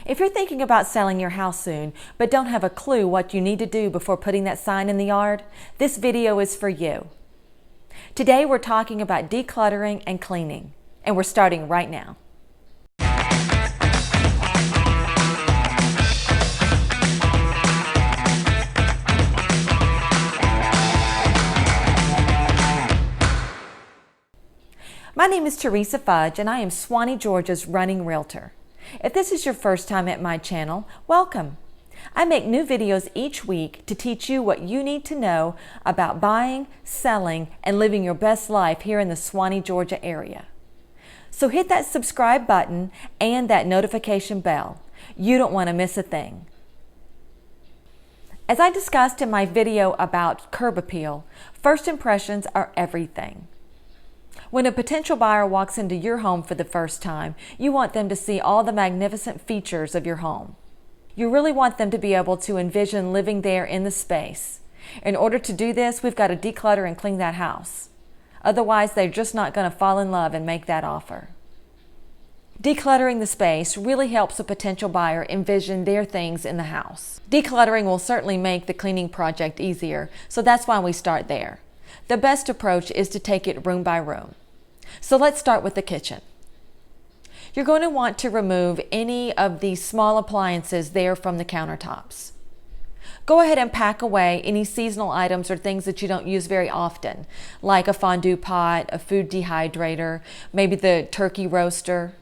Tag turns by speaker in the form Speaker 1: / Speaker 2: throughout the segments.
Speaker 1: If you're thinking about selling your house soon, but don't have a clue what you need to do before putting that sign in the yard, this video is for you. Today we're talking about decluttering and cleaning, and we're starting right now. My name is Teresa Fudge, and I am Suwanee, Georgia's running realtor. If this is your first time at my channel, welcome. I make new videos each week to teach you what you need to know about buying, selling, and living your best life here in the Suwanee, Georgia area. So hit that subscribe button and that notification bell. You don't want to miss a thing. As I discussed in my video about curb appeal, first impressions are everything. When a potential buyer walks into your home for the first time, you want them to see all the magnificent features of your home. You really want them to be able to envision living there in the space. In order to do this, we've got to declutter and clean that house. Otherwise, they're just not going to fall in love and make that offer. Decluttering the space really helps a potential buyer envision their things in the house. Decluttering will certainly make the cleaning project easier, so that's why we start there. The best approach is to take it room by room. So let's start with the kitchen. You're going to want to remove any of the small appliances there from the countertops. Go ahead and pack away any seasonal items or things that you don't use very often, like a fondue pot, a food dehydrator, maybe the turkey roaster.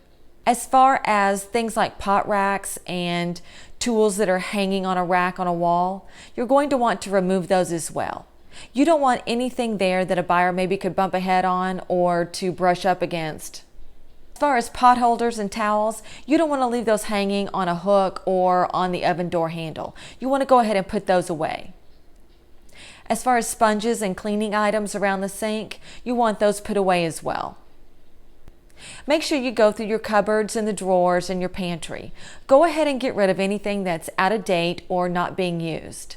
Speaker 1: As far as things like pot racks and tools that are hanging on a rack on a wall, you're going to want to remove those as well. You don't want anything there that a buyer maybe could bump a head on or to brush up against. As far as pot holders and towels, you don't want to leave those hanging on a hook or on the oven door handle. You want to go ahead and put those away. As far as sponges and cleaning items around the sink, you want those put away as well. Make sure you go through your cupboards and the drawers and your pantry. Go ahead and get rid of anything that's out of date or not being used.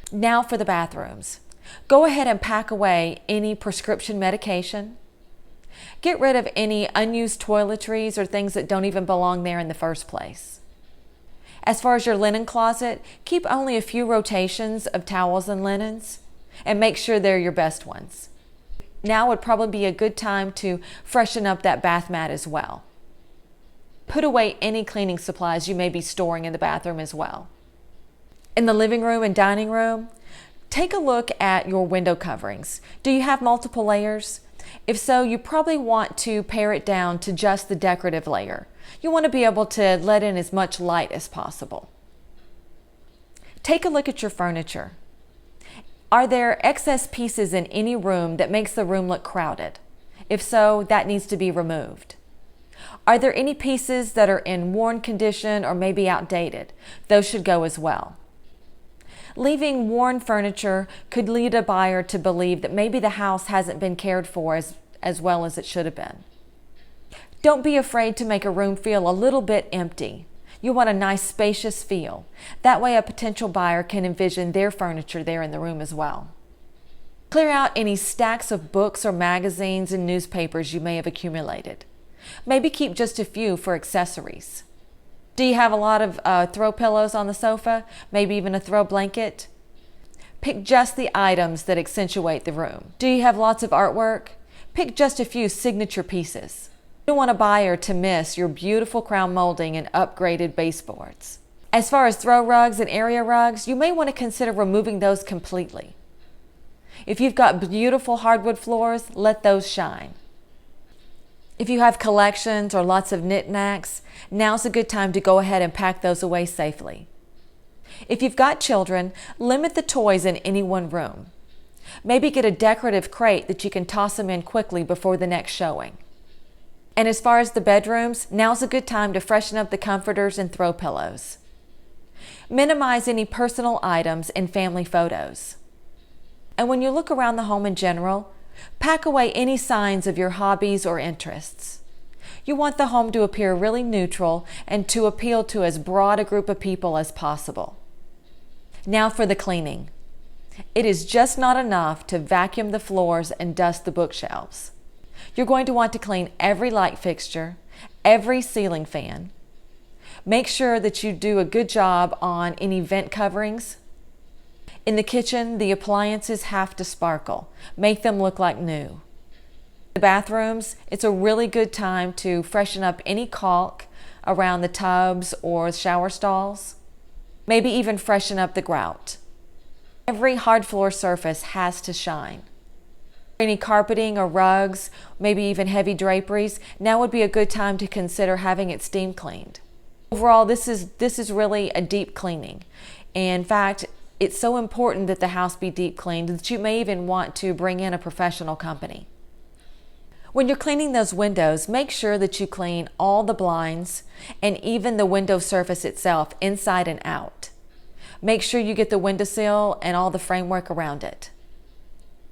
Speaker 1: Now for the bathrooms. Go ahead and pack away any prescription medication. Get rid of any unused toiletries or things that don't even belong there in the first place. As far as your linen closet, keep only a few rotations of towels and linens and make sure they're your best ones. Now would probably be a good time to freshen up that bath mat as well. Put away any cleaning supplies you may be storing in the bathroom as well. In the living room and dining room, take a look at your window coverings. Do you have multiple layers? If so, you probably want to pare it down to just the decorative layer. You want to be able to let in as much light as possible. Take a look at your furniture. Are there excess pieces in any room that makes the room look crowded? If so, that needs to be removed. Are there any pieces that are in worn condition or maybe outdated? Those should go as well. Leaving worn furniture could lead a buyer to believe that maybe the house hasn't been cared for as well as it should have been. Don't be afraid to make a room feel a little bit empty. You want a nice spacious feel. That way a potential buyer can envision their furniture there in the room as well. Clear out any stacks of books or magazines and newspapers you may have accumulated. Maybe keep just a few for accessories. Do you have a lot of throw pillows on the sofa? Maybe even a throw blanket? Pick just the items that accentuate the room. Do you have lots of artwork? Pick just a few signature pieces. You don't want a buyer to miss your beautiful crown molding and upgraded baseboards. As far as throw rugs and area rugs, you may want to consider removing those completely. If you've got beautiful hardwood floors, let those shine. If you have collections or lots of knickknacks, now's a good time to go ahead and pack those away safely. If you've got children, limit the toys in any one room. Maybe get a decorative crate that you can toss them in quickly before the next showing. And as far as the bedrooms, now's a good time to freshen up the comforters and throw pillows. Minimize any personal items and family photos. And when you look around the home in general, pack away any signs of your hobbies or interests. You want the home to appear really neutral and to appeal to as broad a group of people as possible. Now for the cleaning. It is just not enough to vacuum the floors and dust the bookshelves. You're going to want to clean every light fixture, every ceiling fan. Make sure that you do a good job on any vent coverings. In the kitchen, the appliances have to sparkle. Make them look like new. The bathrooms, it's a really good time to freshen up any caulk around the tubs or shower stalls. Maybe even freshen up the grout. Every hard floor surface has to shine. Any carpeting or rugs, maybe even heavy draperies, now would be a good time to consider having it steam cleaned. Overall, this is really a deep cleaning. In fact, it's so important that the house be deep cleaned that you may even want to bring in a professional company. When you're cleaning those windows, make sure that you clean all the blinds and even the window surface itself, inside and out. Make sure you get the windowsill and all the framework around it.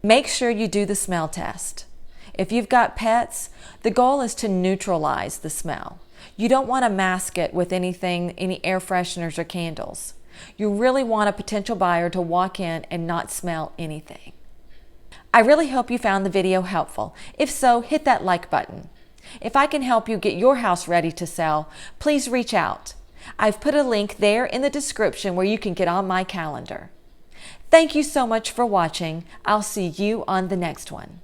Speaker 1: Make sure you do the smell test. If you've got pets, the goal is to neutralize the smell. You don't want to mask it with anything, any air fresheners or candles. You really want a potential buyer to walk in and not smell anything. I really hope you found the video helpful. If so, hit that like button. If I can help you get your house ready to sell, please reach out. I've put a link there in the description where you can get on my calendar. Thank you so much for watching. I'll see you on the next one.